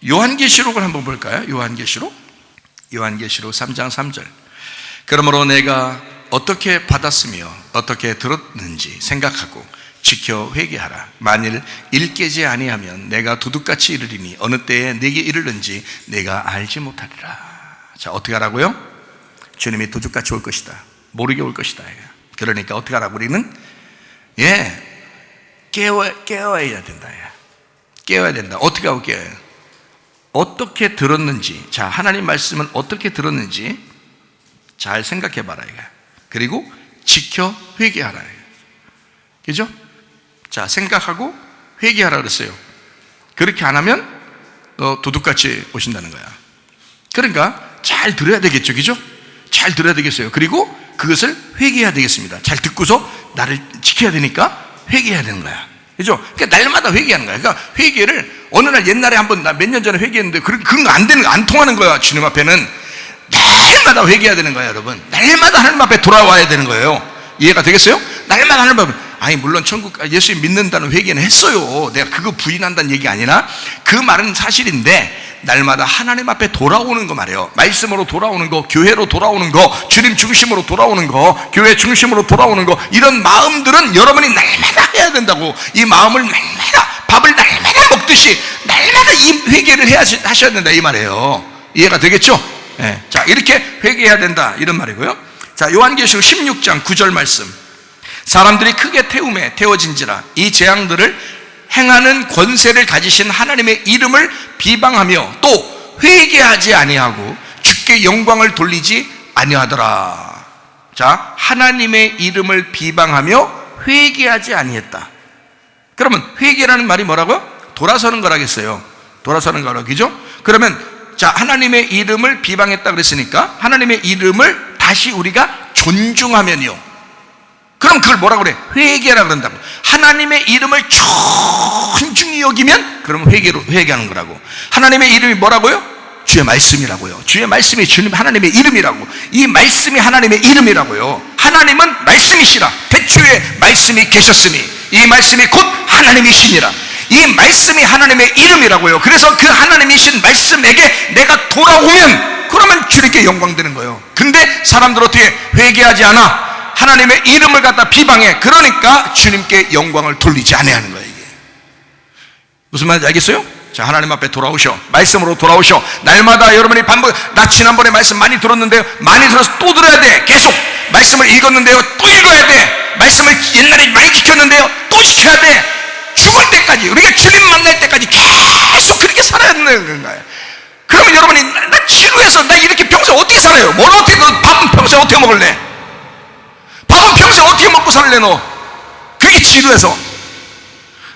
요한계시록을 한번 볼까요? 요한계시록 3장 3절. 그러므로 내가 어떻게 받았으며 어떻게 들었는지 생각하고 지켜 회개하라. 만일 일깨지 아니하면 내가 도둑같이 이르리니 어느 때에 내게 이르는지 내가 알지 못하리라. 자, 어떻게 하라고요? 주님이 도둑같이 올 것이다. 모르게 올 것이다. 그러니까 어떻게 하라고? 우리는 깨워야 된다. 깨워야 된다. 어떻게 하고 깨워요? 어떻게 들었는지, 자, 하나님 말씀은 어떻게 들었는지 잘 생각해 봐라. 그리고 지켜 회개하라. 그죠? 자, 생각하고 회개하라 그랬어요. 그렇게 안 하면 도둑같이 오신다는 거야. 그러니까 잘 들어야 되겠죠. 그죠? 잘 들어야 되겠어요. 그리고 그것을 회개해야 되겠습니다. 잘 듣고서 나를 지켜야 되니까 회개해야 되는 거야. 그죠? 그러니까 날마다 회개하는 거야. 그러니까 회개를 어느 날 옛날에 한번 나 몇 년 전에 회개했는데 그런 거 안 통하는 거야. 주님 앞에는 날마다 회개해야 되는 거야, 여러분. 날마다 하나님 앞에 돌아와야 되는 거예요. 이해가 되겠어요? 날마다 하나님 앞에. 아니, 물론 천국 예수 믿는다는 회개는 했어요. 내가 그거 부인한다는 얘기 아니라 그 말은 사실인데 날마다 하나님 앞에 돌아오는 거 말이에요. 말씀으로 돌아오는 거, 교회로 돌아오는 거, 주님 중심으로 돌아오는 거, 교회 중심으로 돌아오는 거, 이런 마음들은 여러분이 날마다 해야 된다고. 이 마음을 날마다, 밥을 날마다 먹듯이 날마다 이 회개를 하셔야 된다, 이 말이에요. 이해가 되겠죠? 네. 자, 이렇게 회개해야 된다, 이런 말이고요. 자, 요한계시록 16장 9절 말씀. 사람들이 크게 태워진지라 이 재앙들을 행하는 권세를 가지신 하나님의 이름을 비방하며 또 회개하지 아니하고 주께 영광을 돌리지 아니하더라. 자, 하나님의 이름을 비방하며 회개하지 아니했다. 그러면 회개라는 말이 뭐라고요? 돌아서는 거라겠어요. 돌아서는 거라고, 그죠? 그러면 자, 하나님의 이름을 비방했다 그랬으니까 하나님의 이름을 다시 우리가 존중하면요, 그럼 그걸 뭐라고 그래? 회개라 그런다고. 하나님의 이름을 존중히 여기면 그러면 회개하는 거라고. 하나님의 이름이 뭐라고요? 주의 말씀이라고요. 주의 말씀이 주님 하나님의 이름이라고. 이 말씀이 하나님의 이름이라고요. 하나님은 말씀이시라. 태초에 말씀이 계셨으니 이 말씀이 곧 하나님이시니라. 이 말씀이 하나님의 이름이라고요. 그래서 그 하나님이신 말씀에게 내가 돌아오면 그러면 주님께 영광 되는 거예요. 근데 사람들 어떻게 회개하지 않아? 하나님의 이름을 갖다 비방해. 그러니까 주님께 영광을 돌리지 아니하는 거예요. 이게 무슨 말인지 알겠어요? 자, 하나님 앞에 돌아오셔. 말씀으로 돌아오셔. 날마다 여러분이 나 지난번에 말씀 많이 들었는데요, 많이 들어서 또 들어야 돼. 계속 말씀을 읽었는데요, 또 읽어야 돼. 말씀을 옛날에 많이 지켰는데요, 또 지켜야 돼. 죽을 때까지, 우리가 주님 만날 때까지 계속 그렇게 살아야 되는 거예요. 그러면 여러분이 나 지루해서 나 이렇게 평소에 어떻게 살아요? 뭘 어떻게, 너 밥은 평소에 어떻게 먹을래? 밥은 평소에 어떻게 먹고 살래 너? 그게 지루해서.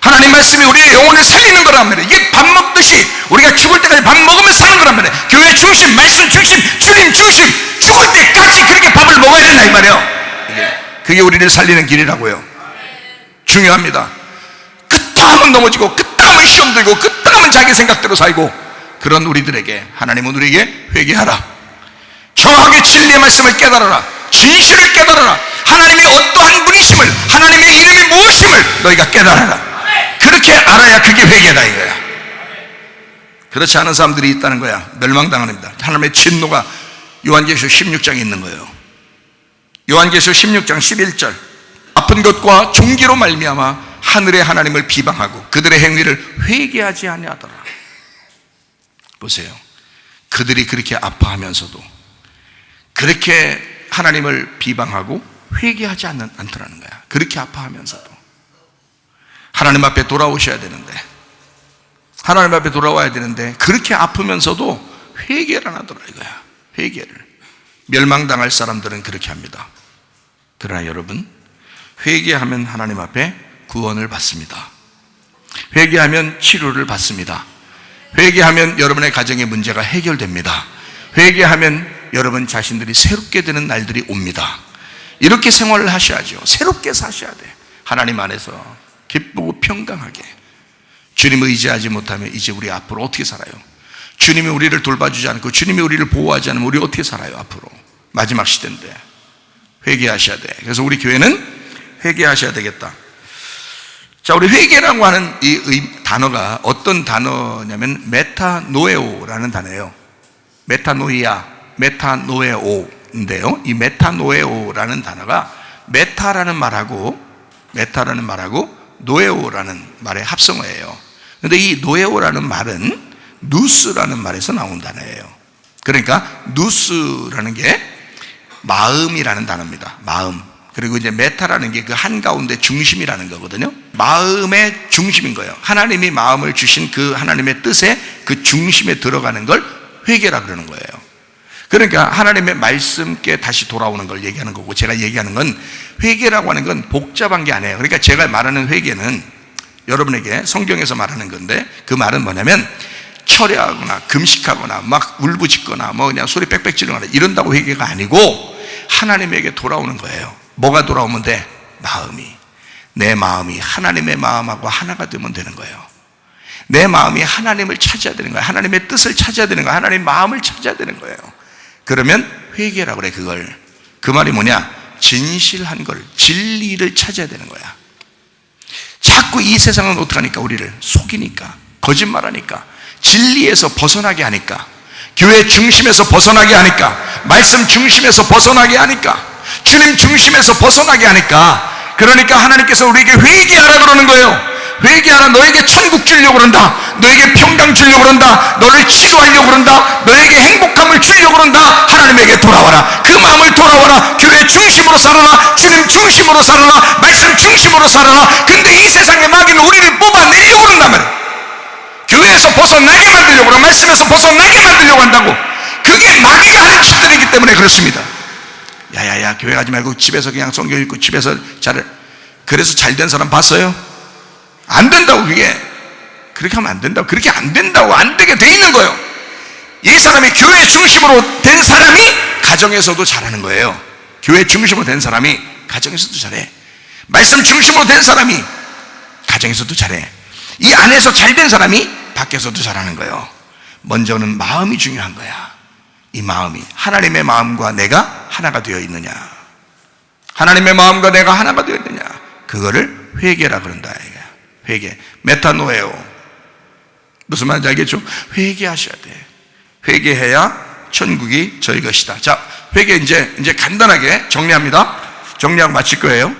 하나님 말씀이 우리의 영혼을 살리는 거란 말이에요. 이게 밥 먹듯이 우리가 죽을 때까지 밥 먹으면서 사는 거란 말이에요. 교회 중심, 말씀 중심, 주님 중심, 죽을 때까지 그렇게 밥을 먹어야 된다 이 말이에요. 그게 우리를 살리는 길이라고요. 중요합니다. 끄떡하면 넘어지고 끄떡하면 시험 들고 끄떡하면 자기 생각대로 살고, 그런 우리들에게 하나님은 우리에게 회개하라. 정확하게 진리의 말씀을 깨달아라. 진실을 깨달아라. 하나님이 어떠한 분이심을, 하나님의 이름이 무엇임을 너희가 깨달아라. 그렇게 알아야 그게 회개다 이거야. 그렇지 않은 사람들이 있다는 거야. 멸망당하는 겁니다. 하나님의 진노가 요한계시록 16장에 있는 거예요. 요한계시록 16장 11절. 아픈 것과 종기로 말미암아 하늘의 하나님을 비방하고 그들의 행위를 회개하지 아니하더라. 보세요. 그들이 그렇게 아파하면서도 그렇게 하나님을 비방하고 회개하지 않더라는 거야. 그렇게 아파하면서도 하나님 앞에 돌아오셔야 되는데, 하나님 앞에 돌아와야 되는데 그렇게 아프면서도 회개를 안 하더라 이거야. 회개를. 멸망당할 사람들은 그렇게 합니다. 그러나 여러분, 회개하면 하나님 앞에 구원을 받습니다. 회개하면 치료를 받습니다. 회개하면 여러분의 가정의 문제가 해결됩니다. 회개하면 여러분 자신들이 새롭게 되는 날들이 옵니다. 이렇게 생활을 하셔야죠. 새롭게 사셔야 돼. 하나님 안에서 기쁘고 평강하게. 주님 의지하지 못하면 이제 우리 앞으로 어떻게 살아요? 주님이 우리를 돌봐주지 않고 주님이 우리를 보호하지 않으면 우리 어떻게 살아요? 앞으로 마지막 시대인데. 회개하셔야 돼. 그래서 우리 교회는 회개하셔야 되겠다. 자, 우리 회개라고 하는 이 단어가 어떤 단어냐면 메타노에오라는 단어예요. 메타노이아, 메타노에오인데요. 이 메타노에오라는 단어가 메타라는 말하고 노에오라는 말의 합성어예요. 그런데 이 노에오라는 말은 누스라는 말에서 나온 단어예요. 그러니까 누스라는 게 마음이라는 단어입니다. 마음. 그리고 이제 메타라는 게 그 한가운데 중심이라는 거거든요. 마음의 중심인 거예요. 하나님이 마음을 주신 그 하나님의 뜻에 그 중심에 들어가는 걸 회개라 그러는 거예요. 그러니까 하나님의 말씀께 다시 돌아오는 걸 얘기하는 거고, 제가 얘기하는 건 회개라고 하는 건 복잡한 게 아니에요. 그러니까 제가 말하는 회개는 여러분에게 성경에서 말하는 건데, 그 말은 뭐냐면 철야하거나 금식하거나 막 울부짖거나 뭐 그냥 소리 빽빽 지르거나 이런다고 회개가 아니고 하나님에게 돌아오는 거예요. 뭐가 돌아오면 돼? 내 마음이 하나님의 마음하고 하나가 되면 되는 거예요. 내 마음이 하나님을 찾아야 되는 거예요. 하나님의 뜻을 찾아야 되는 거예요. 하나님의 마음을 찾아야 되는 거예요. 그러면 회개라고 그래. 그 말이 뭐냐? 진실한 걸, 진리를 찾아야 되는 거야. 자꾸 이 세상은 어떡하니까? 우리를 속이니까, 거짓말하니까, 진리에서 벗어나게 하니까, 교회 중심에서 벗어나게 하니까, 말씀 중심에서 벗어나게 하니까, 주님 중심에서 벗어나게 하니까, 그러니까 하나님께서 우리에게 회개하라 그러는 거예요. 회개하라. 너에게 천국 주려고 그런다. 너에게 평강 주려고 그런다. 너를 치료하려고 그런다. 너에게 행복함을 주려고 그런다. 하나님에게 돌아와라. 그 마음을 돌아와라. 교회 중심으로 살아라. 주님 중심으로 살아라. 말씀 중심으로 살아라. 근데 이 세상의 마귀는 우리를 뽑아내려고 그런단 말이에요. 교회에서 벗어나게 만들려고 그러고, 말씀에서 벗어나게 만들려고 한다고. 그게 마귀가 하는 짓들이기 때문에 그렇습니다. 야야야, 교회 가지 말고 집에서 그냥 성경 읽고 집에서 그래서 잘된 사람 봤어요? 안 된다고. 그렇게 하면 안 된다고. 그렇게 안 된다고. 안 되게 돼 있는 거예요. 이 사람이 교회 중심으로 된 사람이 가정에서도 잘하는 거예요. 교회 중심으로 된 사람이 가정에서도 잘해. 말씀 중심으로 된 사람이 가정에서도 잘해. 이 안에서 잘된 사람이 밖에서도 잘하는 거예요. 먼저는 마음이 중요한 거야. 이 마음이 하나님의 마음과 내가 하나가 되어 있느냐, 하나님의 마음과 내가 하나가 되어 있느냐, 그거를 회개라 그런다. 회개, 메타노에오. 무슨 말인지 알겠죠? 회개하셔야 돼. 회개해야 천국이 저희 것이다. 자, 회개 이제 간단하게 정리합니다. 정리하고 마칠 거예요.